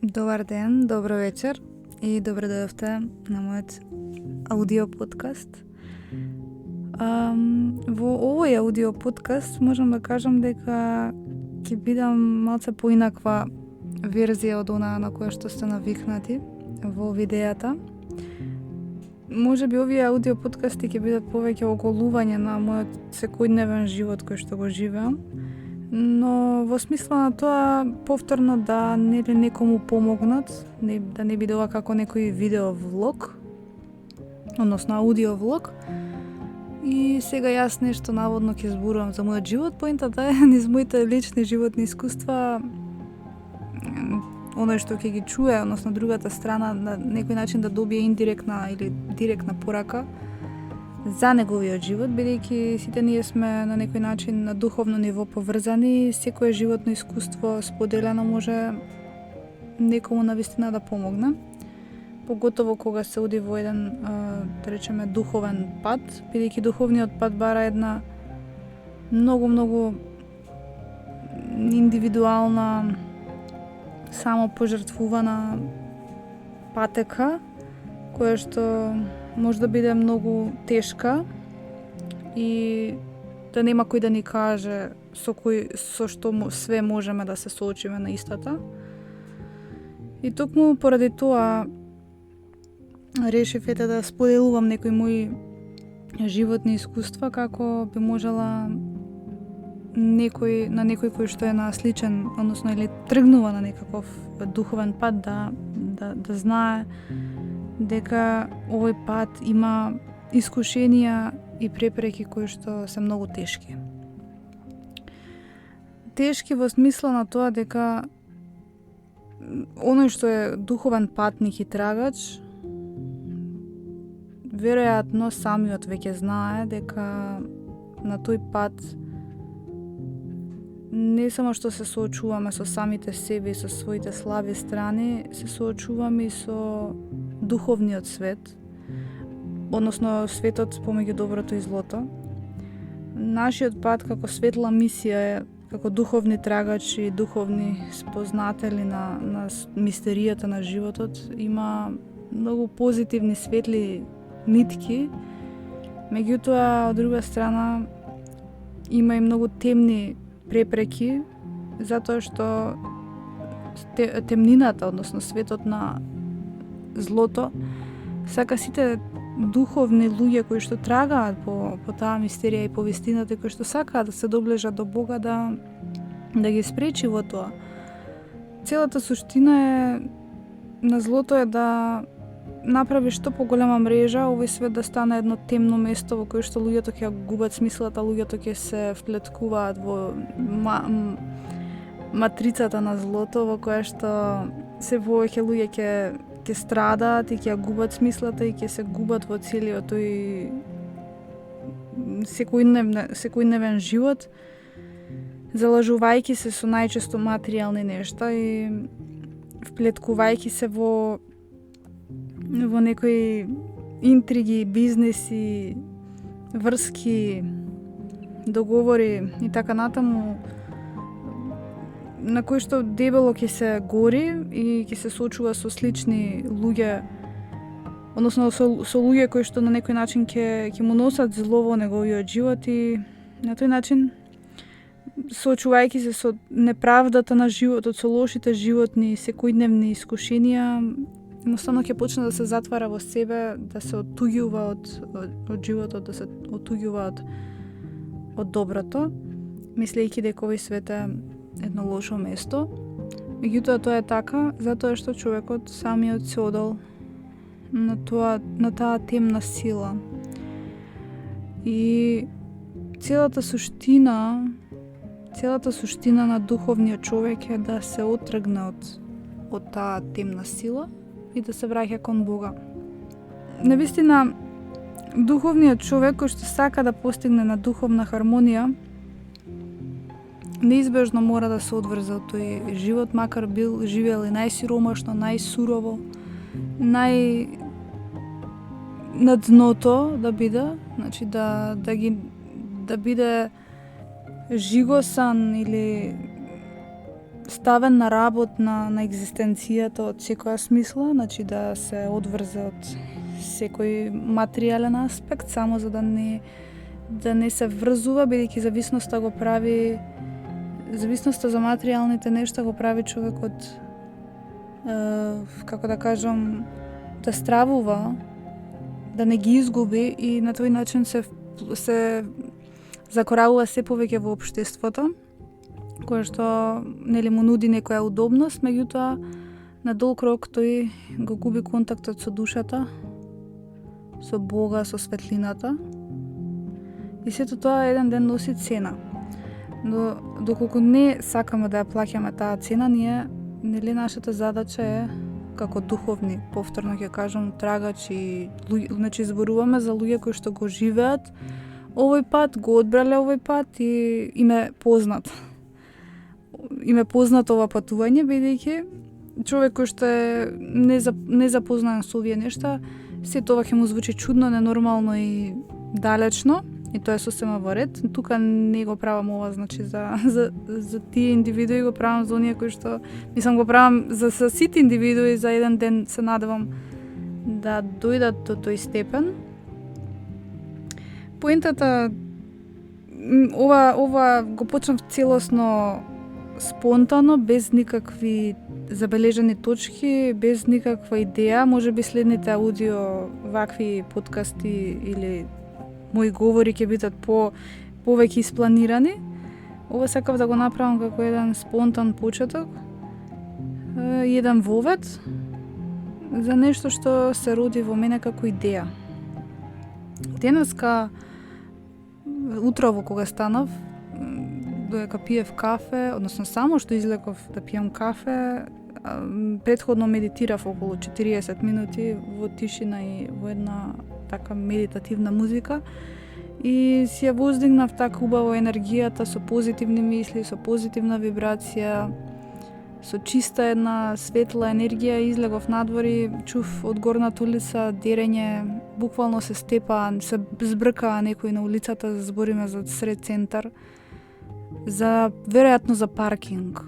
Добар ден, добро вечер и добро дојдовте на мојот аудио подкаст. Во овој аудио подкаст можам да кажам дека ќе бидам малце поинаква верзија од она на која што сте навикнати во видеата. Може би овие аудио подкасти ќе бидат повеќе оголување на мојот секојдневен живот кој што го живеам, но во смисла на тоа повторно да некому помогнат, да не биде ова како некој видеовлог, односно аудиовлог. И сега јас нешто наводно ќе зборувам за мојот живот, поентата е низ моите лични животни искуства, оној што ќе ги чуе, односно другата страна, на некој начин да добие индиректна или директна порака за неговиот живот, бидејќи сите ние сме на некој начин на духовно ниво поврзани, секое животно искуство споделено може некому навистина да помогне, поготово кога се оди во еден, да речеме, духовен пат, бидејќи духовниот пат бара една многу индивидуална, само пожртвувана патека, која што може да биде многу тешка и да нема кој да ни каже со што све можеме да се соочиме на истата. И токму поради тоа решив да споделувам некои мои животни искуства, како би можела на некој кој што е на сличен, односно или тргнува на некаков духовен пат да знае дека овој пат има искушенија и препреки кои што се многу тешки. Тешки во смисла на тоа дека оној што е духовен патник и трагач, веројатно самиот веќе знае дека на тој пат не само што се соочуваме со самите себе и со своите слаби страни, се соочуваме и со духовниот свет, односно светот помеѓу доброто и злото. Нашиот пат како светла мисија е, како духовни трагачи и духовни спознатели на мистеријата на животот, има многу позитивни светли нитки, меѓутоа од друга страна има и многу темни препреки, затоа што темнината, односно светот на злото, сака сите духовни луѓе кои што трагаат по таа мистерија и по вистината, кои што сакаат да се доближат до Бога, да ги спречи во тоа. Целата суштина на злото е да направи што поголема мрежа, овој свет да стане едно темно место во кое што луѓето ќе губат смислата, луѓето ќе се вплеткуваат во матрицата на злото, во која што се повеќе луѓе ќе страдаат и ќе губат смислата и ќе се губат во целиот тој секојдневен живот, залажувајќи се со најчесто материјални нешта и вплеткувајќи се во некои интриги, бизнеси, врски, договори и така натаму, на кои што дебело ќе се гори и ќе се соочува со слични луѓе, односно со луѓе кои што на некој начин ќе му носат зло во неговиот живот и на тој начин, соочувајќи се со неправдата на животот, со лошите животни, секојдневни искушенија, едноставно ќе почне да се затвара во себе, да се оттуѓува од животот, да се оттуѓува од доброто, мислејќи дека овој свет е едно лошо место. Меѓутоа тоа е така, затоа што човекот самиот се одел на таа темна сила. И целата суштина на духовниот човек е да се оттргне од таа темна сила и да се враќа кон Бога. Навистина, духовниот човек кој што сака да постигне на духовна хармонија, неизбежно мора да се одврзе од тој живот, макар живеел и најсиромашно, најсурово, на дното да биде, значи да биде жигосан или ставен на работ на екзистенцијата од секоја смисла, значи да се одврзе од секој материјален аспект, само за да не се врзува, бидејќи зависноста за материјалните нешта го прави човекот, како да кажам, да стравува, да не ги изгуби и на тој начин се закоравува се повеќе во општеството, кое што нели му нуди некоја удобност, меѓутоа на долг рок тој го губи контактот со душата, со Бога, со светлината. И сето тоа еден ден носи цена. Но доколку не сакаме да ја плаќаме таа цена, ние нели нашата задача е како духовни, повторно ќе кажам, трагачи, значи зборуваме за луѓе кои што го живеат овој пат, го одбрале овој пат и им е познат ова патување, бидејќи човек кој што е незапознаен со овие нешта, се тоа ќе му звучи чудно, ненормално и далечно, и тоа е сосема во ред. Тука не го правам ова, значи за тие индивидуи, го правам за оние кои што, мислам, го правам за сите индивидуи, за еден ден се надевам да дојдат до тој степен. Поентата, ова го почнав целосно спонтано, без никакви забележани точки, без никаква идеја. Можеби следните аудио вакви подкасти или мои говори ќе бидат повеќе испланирани. Ова сакав да го направам како еден спонтан почеток, еден вовед за нешто што се роди во мене како идеја. Денеска, утрово кога станав, додека пиев кафе, односно само што излеков да пијам кафе, претходно медитирав околу 40 минути во тишина и во една така медитативна музика и си ја воздигнав така убаво енергијата со позитивни мисли, со позитивна вибрација, со чиста една светла енергија. Излегов надвор, чув од горната улица дерење, буквално се степаа, се збркаа некои на улицата, збориме за сред центар, веројатно за паркинг.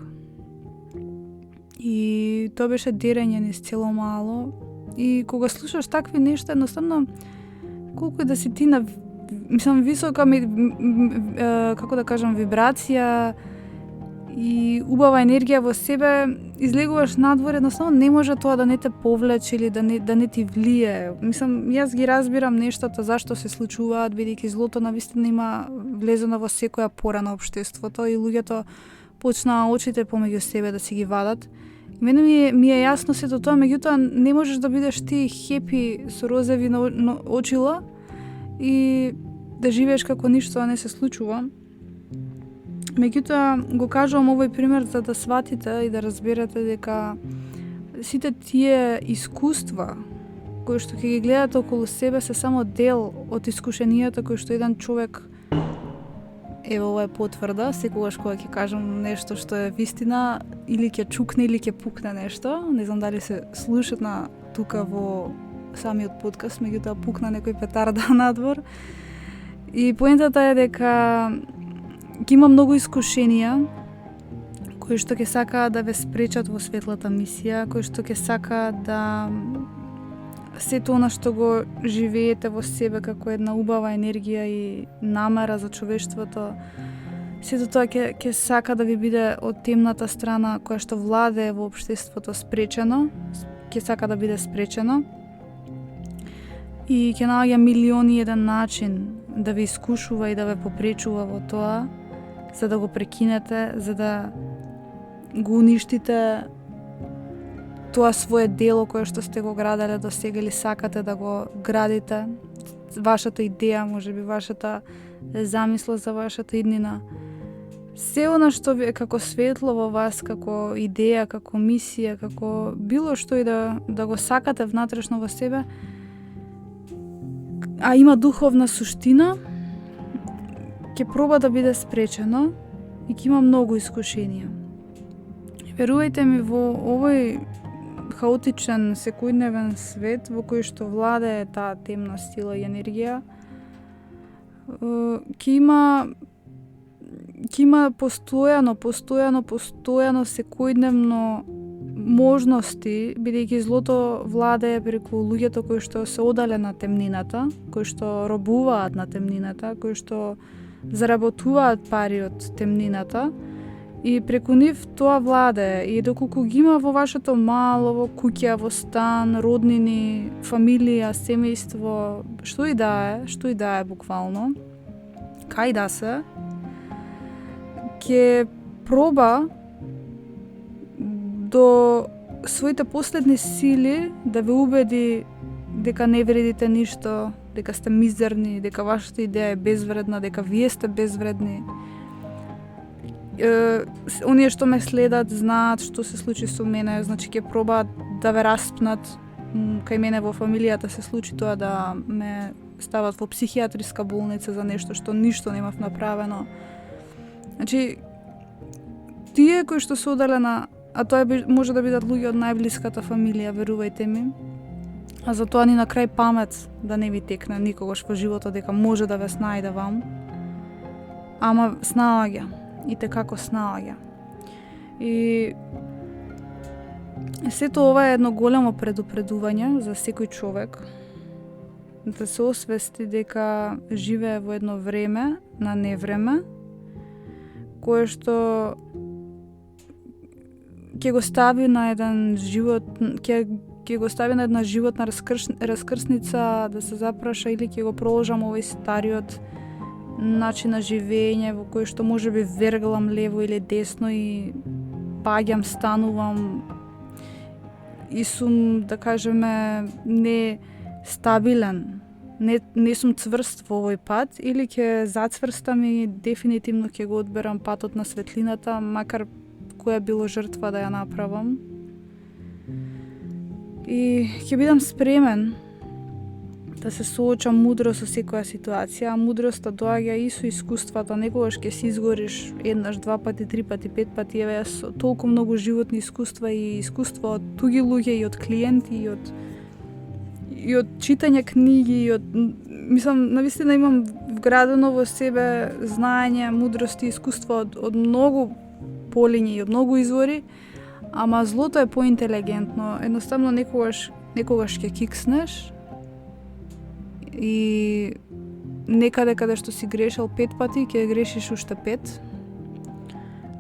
И тоа беше дерење низ цело мало. И кога слушаш такви нешта, едноставно, колку и да си ти на, мислам, висока, како да кажам, вибрација и убава енергија во себе, излегуваш надвор, едноставно не може тоа да не те повлече или да не ти влие. Мислам, јас ги разбирам нештата зашто се случуваат, бидејќи злото навистина има влезено во секоја пора на општеството и луѓето почнаа очите помеѓу себе да си ги вадат. Мене ми е јасно сето тоа, меѓутоа не можеш да бидеш ти хепи со розеви очила и да живееш како ништо не се случува. Меѓутоа го кажувам овој пример за да сватите и да разберете дека сите тие искуства кои што ќе ги гледате околу себе се само дел од искушенијата кои што еден човек, ево ова е потврда, секогаш кога ќе кажам нешто што е вистина, или ќе чукне или ќе пукне нешто, не знам дали се слушат на тука во самиот подкаст, меѓутоа пукна некој петарда надвор. И поентата е дека ќе има многу искушенија кои што ќе сакаат да ве спречат во светлата мисија, кои што ќе сакаат да сето она што го живеете во себе како една убава енергија и намера за човештвото, сето тоа ќе сака да ви биде од темната страна која што владее во општеството спречено, ќе сака да биде спречено и ќе наоѓа милиони еден начин да ви искушува и да ве попречува во тоа, за да го прекинете, за да го уништите тоа свое дело кое што сте го граделе до сега или сакате да го градите, вашата идеја, можеби вашата замисла за вашата иднина. Се она што ви е како светло во вас, како идеја, како мисија, како било што и да го сакате внатрешно во себе, а има духовна суштина, ќе проба да биде спречено и ќе има многу искушенија. Верувајте ми, во овој хаотичен секојдневен свет во кој што владее таа темна сила и енергија, ќе има ќе има постојано секојдневно можности, бидејќи злото владее преку луѓето кои што се одале на темнината, кои што робуваат на темнината, кои што заработуваат пари од темнината, и преку нив тоа владее. И доколку ги има во вашето мало, во куќа, во стан, роднини, фамилија, семејство, што и да е буквално, кај да се, ќе проба до своите последни сили да ве убеди дека не вредите ништо, дека сте мизерни, дека вашата идеја е безвредна, дека вие сте безвредни. Оние што ме следат знаат што се случи со мене, значи ќе пробаат да ве распнат. Кај мене во фамилијата се случи тоа да ме стават во психијатриска болница за нешто што ништо немав направено. Значи, тие кои што се одале а тоа може да бидат луѓе од најблиската фамилија, верувајте ми. А за тоа ни на крај памет да не ви текне никогаш во животот дека може да ве снајде вам. Ама снаоѓа. И како снаоѓа. И сето ова е едно големо предупредување за секој човек да се освести дека живее во едно време на невреме кое што ќе го стави на еден живот, ќе го стави на една животна раскрсница да се запраша или ќе го проложам овој стариот начин на живење во кој што можеби верглам лево или десно и паѓам, станувам и сум, да кажеме, не стабилен, не сум цврст во овој пат, или ќе зацврстам и дефинитивно ќе го одберам патот на светлината, макар која било жртва да ја направам. И ќе бидам спремен да се соочам мудро со секоја ситуација, а мудроста доаѓа и со искуствата. Некогаш ќе се изгориш еднаш, два пати, три пати, пет пати. Еве со толку многу животни искуства и искуства од туги луѓе и од клиенти и од читање книги и од навистина имам вградено во себе знаење, мудрости, искуства од многу полиња и од многу извори, ама злото е поинтелигентно. Едноставно некогаш ќе кикснеш и некаде каде што си грешил 5 пати, ќе грешиш уште 5.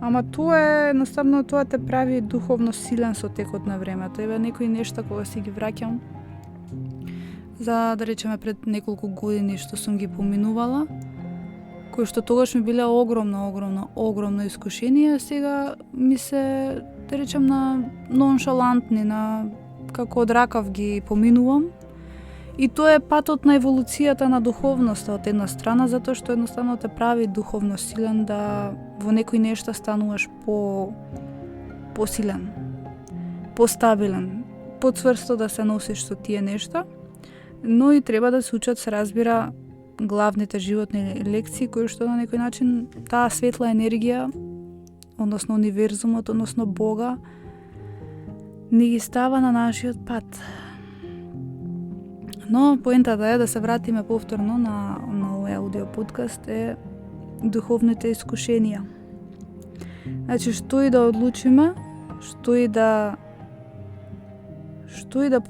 Ама тоа е, едноставно тоа те прави духовно силен со текот на времето. Еве некои нешта кога си ги враќам, за да речеме пред неколку години што сум ги поминувала, кои што тогаш ми биле огромно искушение, сега ми се, да речем, на ноншалантни, на како од ракав ги поминувам. И тоа е патот на еволуцијата на духовноста од една страна, затоа што едноставно те прави духовно силен, да во некои нешта стануваш посилен, постабилен, поцврсто да се носиш со тие нешта, но и треба да се учат, се разбира, главните животни лекции, кои што на некој начин таа светла енергија, односно универзумот, односно Бога, ни ги става на нашиот пат. Но поентата е да се вратиме повторно на овој аудио подкаст е духовните искушенија. Значи, што и да одлучиме, што и да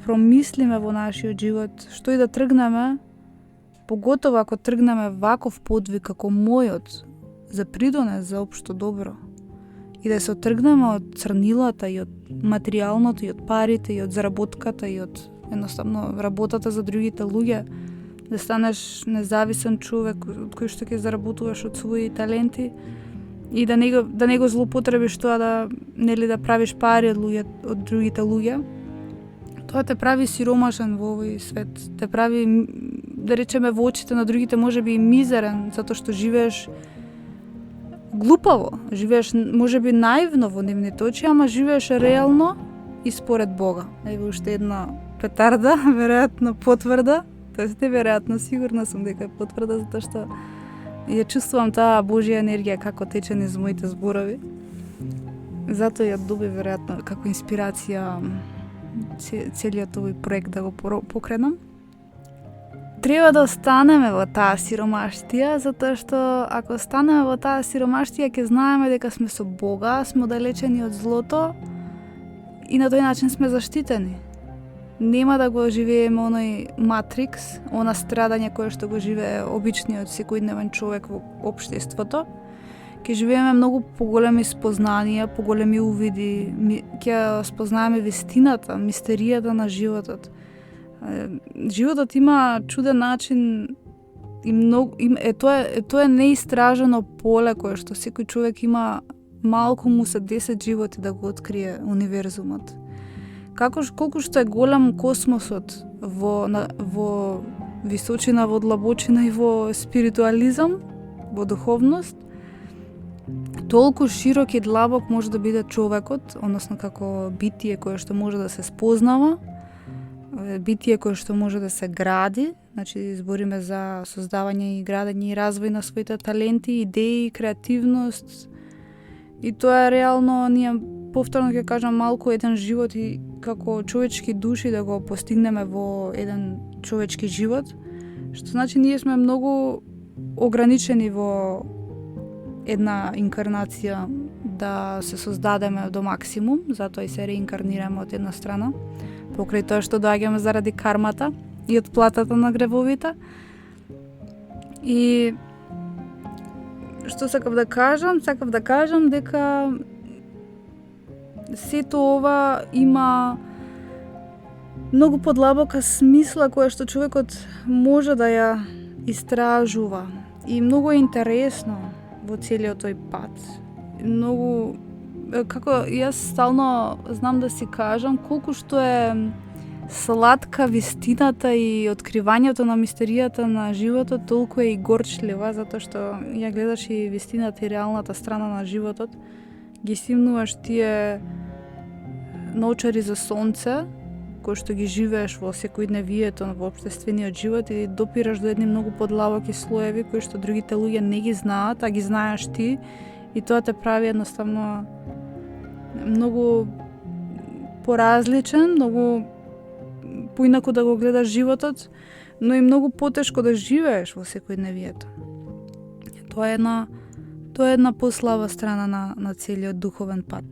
промислиме во нашиот живот, што и да тргнеме, поготово ако тргнеме ваков подвиг како мојот, за придонес за општо добро, и да се отргнеме од црнилата и од материјалното и од парите и од заработката и од едноставно работата за другите луѓе, да станеш независен човек од кој што ќе заработуваш од своји таленти и да не го злоупотребиш тоа да правиш пари од другите луѓе. Тоа те прави сиромашен во овој свет, те прави, да речеме, во очите на другите можеби и мизерен, затоа што живееш глупаво, живееш можеби наивно во нивните очи, ама живееш реално и според Бога. Еве уште една петарда, веројатно потврда, тоест не веројатно, сигурна сум дека е потврда, затоа што ја чувствувам таа Божја енергија како тече низ моите зборови. Затоа ја доби веројатно како инспирација целиот овој проект да го покренам. треба да останеме во таа сиромаштија, затоа што ако останеме во таа сиромаштија ќе знаеме дека сме со Бога, сме оддалечени од злото и на тој начин сме заштитени. Нема да го живееме оној матрикс, она страдање кое што го живее обичниот секојдневен човек во општеството. Ќе живееме многу поголеми спознанија, поголеми увиди, ќе спознаеме вистината, мистеријата на животот. Животот има чуден начин и многу тоа е неистражено поле кое што секој човек има, малку му се 10 животи да го открие универзумот. Колку што е голем космосот во височина, во длабочина и во спиритуализам, во духовност, толку широк и длабок може да биде човекот, односно како битие кое што може да се спознава, битие кое што може да се гради, значи збориме за создавање и градење и развој на своите таленти, идеи, креативност. И тоа е реално, ние повторно ќе кажам, малку еден живот и како човечки души да го постигнеме во еден човечки живот, што значи ние сме многу ограничени во една инкарнација да се создадеме до максимум, затоа и се реинкарнираме од една страна, покрај тоа што доаѓаме заради кармата и отплатата на гревовите. И што сакав да кажам дека сето ова има многу подлабока смисла која што човекот може да ја истражува. И многу е интересно во целиот тој пат. Многу, како јас стално знам да си кажам, колку што е сладка вистината и откривањето на мистеријата на животот, толку е и горчлива, затоа што ја гледаш и вистината и реалната страна на животот. Ги симнуваш тие научари за сонце, кои што ги живееш во секојдневието во општествениот живот и допираш до едни многу подлабоки слоеви кои што другите луѓе не ги знаат, а ги знаеш ти, и тоа те прави едноставно многу поразличен, многу поинаку да го гледаш животот, но и многу потешко да живееш во секојдневието. Тоа е една послаба страна на целиот духовен пат.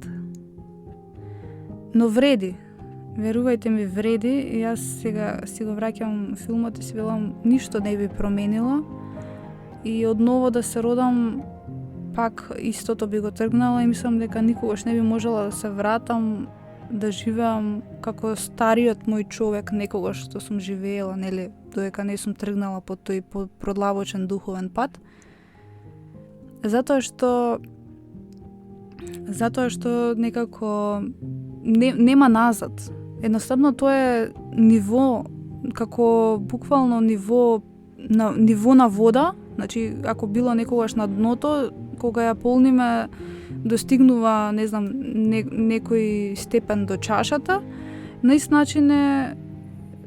Но вреди. Верувајте ми, вреди. Јас сега си го враќам филмот и си велам, ништо не би променило. И одново да се родам, пак истото би го тргнала и мислам дека никогаш не би можела да се вратам, да живеам како стариот мој човек некогаш што сум живеела, нели, додека не сум тргнала по тој продлабочен духовен пат. Затоа што некако нема назад. Едноставно тоа е ниво, како буквално ниво на вода, значи ако било некогаш на дното, кога ја полниме достигнува, не знам, некој степен до чашата, на ист начин е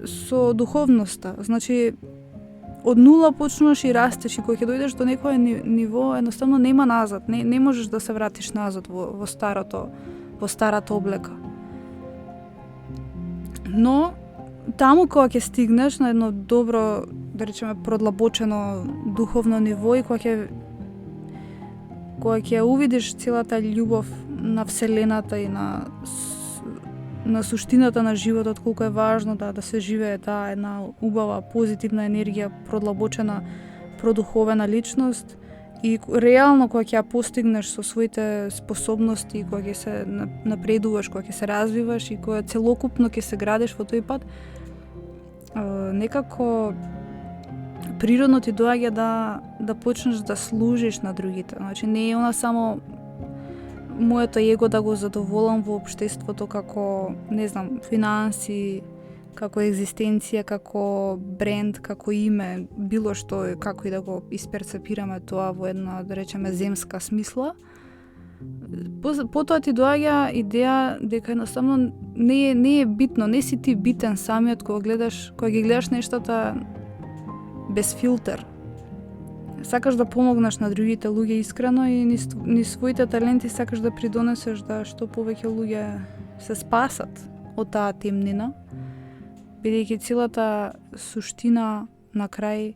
со духовноста. Значи од нула почнуваш и растеш и кога ќе дојдеш до некое ниво, едноставно нема назад, не можеш да се вратиш назад во старата облека. Но таму кога ќе стигнеш на едно добро, да речеме, продлабочено духовно ниво и кога ќе увидиш целата љубов на вселената и на суштината на животот, колку е важно да се живее таа една убава, позитивна енергија, продлабочена, продуховена личност, и реално кога ќе ја постигнеш со своите способности, кога ќе се напредуваш, кога ќе се развиваш и кога целокупно ќе се градиш во тој пат, некако природно ти доаѓа да почнеш да служиш на другите. Значи не е она само моето его да го задоволам во општеството како, не знам, финанси, како екзистенција, како бренд, како име, било што, како и да го исперцепираме тоа во една, да речеме, земска смисла. Потоа ти доаѓа идеја дека едноставно не е битно, не си ти битен самиот кога ги гледаш нештата без филтер. Сакаш да помогнеш на другите луѓе искрено и ни своите таленти сакаш да придонесеш да што повеќе луѓе се спасат од таа темнина, бидејќи целата суштина на крај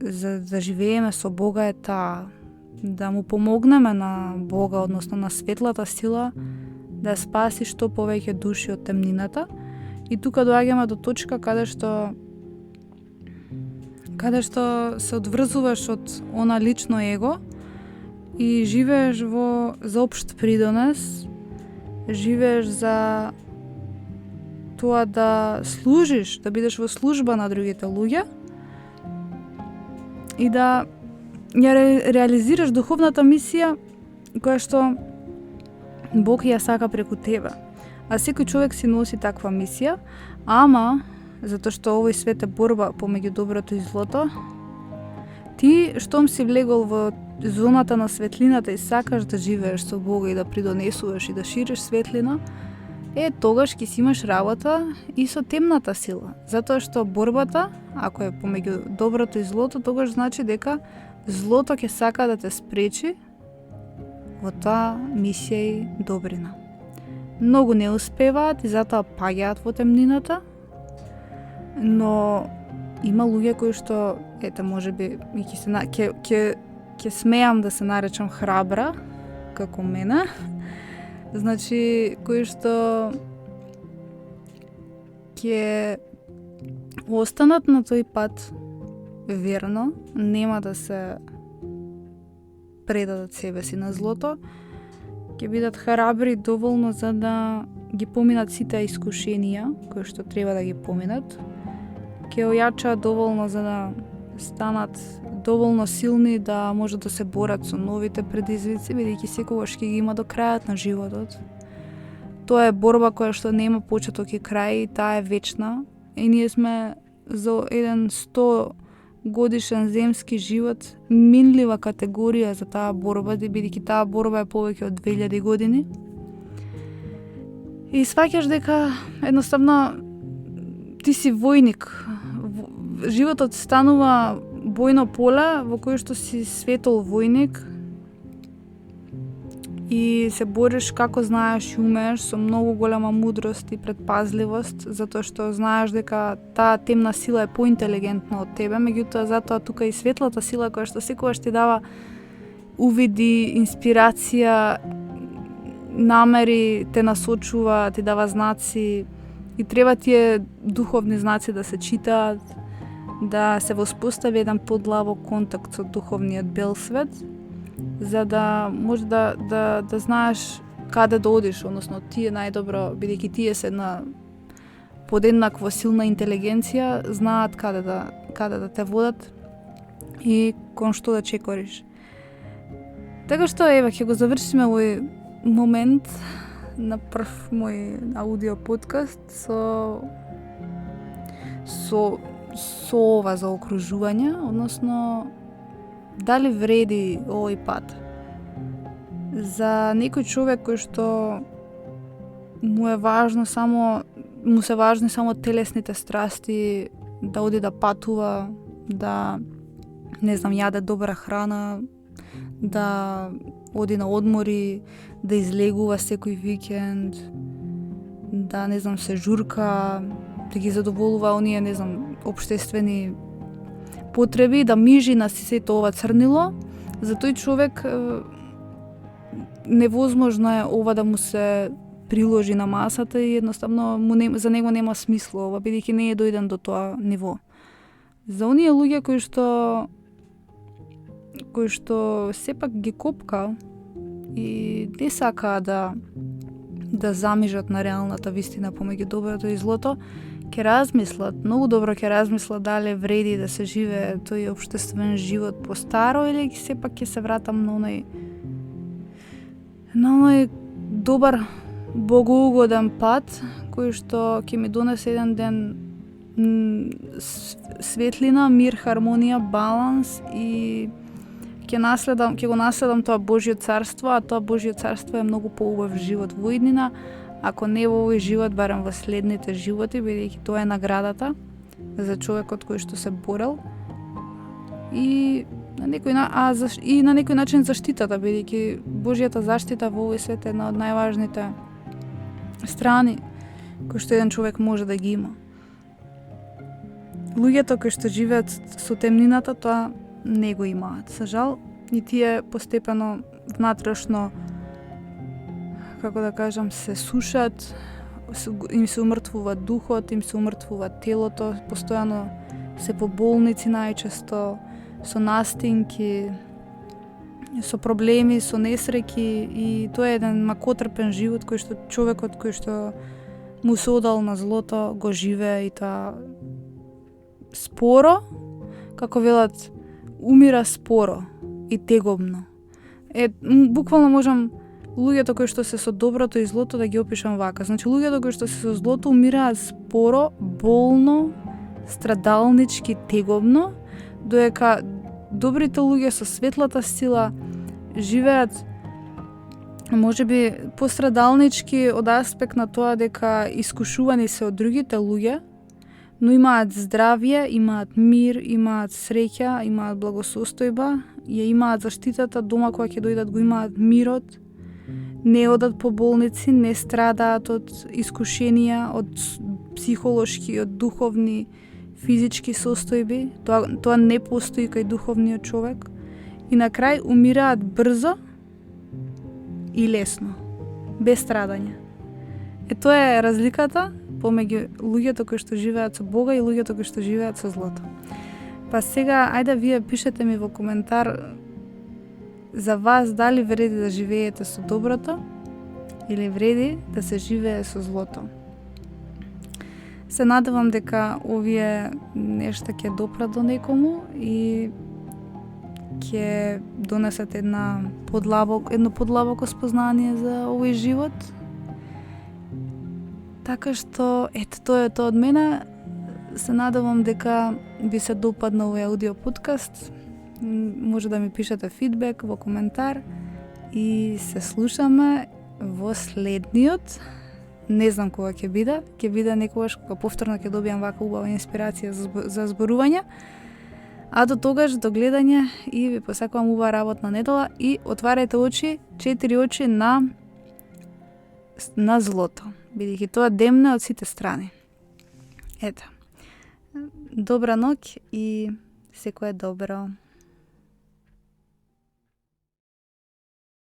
за да живееме со Бога е таа, да му помогнеме на Бога, односно на светлата сила, да спаси што повеќе души од темнината. И тука доаѓаме до точка каде што се одврзуваш од она лично его и живееш за општ придонес, живееш за тоа да служиш, да бидеш во служба на другите луѓе и да ја реализираш духовната мисија која што Бог ја сака преку тебе. А секој човек си носи таква мисија, ама затоа што овој свет е борба помеѓу доброто и злото, ти штом си влегол во зоната на светлината и сакаш да живееш со Бога и да придонесуваш и да шириш светлина, тогаш ќе си имаш работа и со темната сила. Затоа што борбата, ако е помеѓу доброто и злото, тогаш значи дека злото ќе сака да те спречи во таа мисија и добрина. Многу не успеваат и затоа паѓаат во темнината, но има луѓе кои што, можеби, ќе смеам да се наречам храбра, како мене, значи, кои што ќе останат на тој пат верно, нема да се предадат себе си на злото, ќе бидат храбри доволно за да ги поминат сите искушенија кои што треба да ги поминат, ќе ојачаат доволно за да станат доволно силни да можат да се борат со новите предизвици, бидејќи секогаш ќе ги има до крајот на животот. Тоа е борба која што нема почеток и крај, и таа е вечна. И ние сме за еден 100 годишен земски живот минлива категорија за таа борба, бидејќи таа борба е повеќе од 2000 години. И сваќаш дека едноставно ти си војник. Животот станува бојно поле во кое што си светол војник и се бориш како знаеш и умееш со многу голема мудрост и предпазливост, затоа што знаеш дека таа темна сила е поинтелигентна од тебе, меѓутоа затоа тука и светлата сила која што секогаш ти дава увиди, инспирација, намери, те насочува, ти дава знаци и треба тие духовни знаци да се читаат, да се воспостави еден подлабок контакт со духовниот бел свет, за да може да знаеш каде да одиш, односно тие најдобро, бидејќи тие се една подеднакво силна интелигенција, знаат каде да те водат и кон што да чекориш. Така што ќе го завршиме овој момент на прв мој аудио подкаст со ова заокружување, односно дали вреди овој пат. За некој човек кој што му се важни само телесните страсти, да оди да патува, да јаде добра храна, да оди на одмори, да излегува секој викенд, да се журка, да ги задоволува оние општествени потреби, да мижи на сето ова црнило, за тој човек невозможно е ова да му се приложи на масата и едноставно за него нема смисло ова, бидејќи не е дојден до тоа ниво. За оние луѓе кои што сепак ги копка и не сака да замижат на реалната вистина помеѓу доброто и злото, ќе размислат, многу добро ќе размислат дали вреди да се живее тој општествен живот по старо или сепак ќе се вратам на оној добар богоугоден пат кој што ќе ми донесе еден ден светлина, мир, хармонија, баланс и ќе го наследам тоа Божјо царство, а тоа Божјо царство е многу поубав живот во иднина, ако не во овој живот, барем во следните животи, бидејќи тоа е наградата за човекот кој што се борел и на некој начин заштитата, бидејќи Божјата заштита во овој свет е една од најважните страни кои што еден човек може да ги има. луѓето кои што живеат со темнината тоа не го имаат. За жал, и тие постепено внатрешно, како да кажам, се сушат, им се умртвува духот, им се умртвува телото, постојано се по болници најчесто, со настинки, со проблеми, со несреќи, и тоа е еден макотрпен живот кој што човекот кој што му се одал на злото го живее, и тоа споро, како велат, умира споро и тегобно. Буквално можам луѓето кои што се со доброто и злото да ги опишам вака. Значи, луѓето кои што се со злото умираат споро, болно, страдалнички, тегобно, доека добрите луѓе со светлата сила живеат можеби пострадалнички од аспект на тоа дека искушувани се од другите луѓе, но имаат здравје, имаат мир, имаат среќа, имаат благосостојба, ја имаат заштитата дома кога ќе дојдат, го имаат мирот, не одат по болници, не страдаат од искушенија, од психолошки, од духовни, физички состојби. Тоа не постои кај духовниот човек. И на крај умираат брзо и лесно, без страдање. Тоа е разликата помеѓу луѓето кои што живеат со Бога и луѓето кои што живеат со злото. Па сега, ајде вие пишете ми во коментар за вас дали вреди да живеете со доброто или вреди да се живее со злото. Се надевам дека овие нешта ќе допрат до некому и ќе донесат едно подлабоко спознание за овој живот. Така што, тоа е тоа од мене. Се надевам дека би се допадна овој аудио подкаст. Може да ми пишете фидбек во коментар и се слушаме во следниот. Не знам кога ќе биде некогаш кога повторно ќе добијам вака убава инспирација за зборување. А до тогаш, до гледање, и ви посакувам убава работна недела и отварајте очи, 4 очи на злото, бидејќи тоа демне од сите страни. Ето. Добра ноќ и секое добро.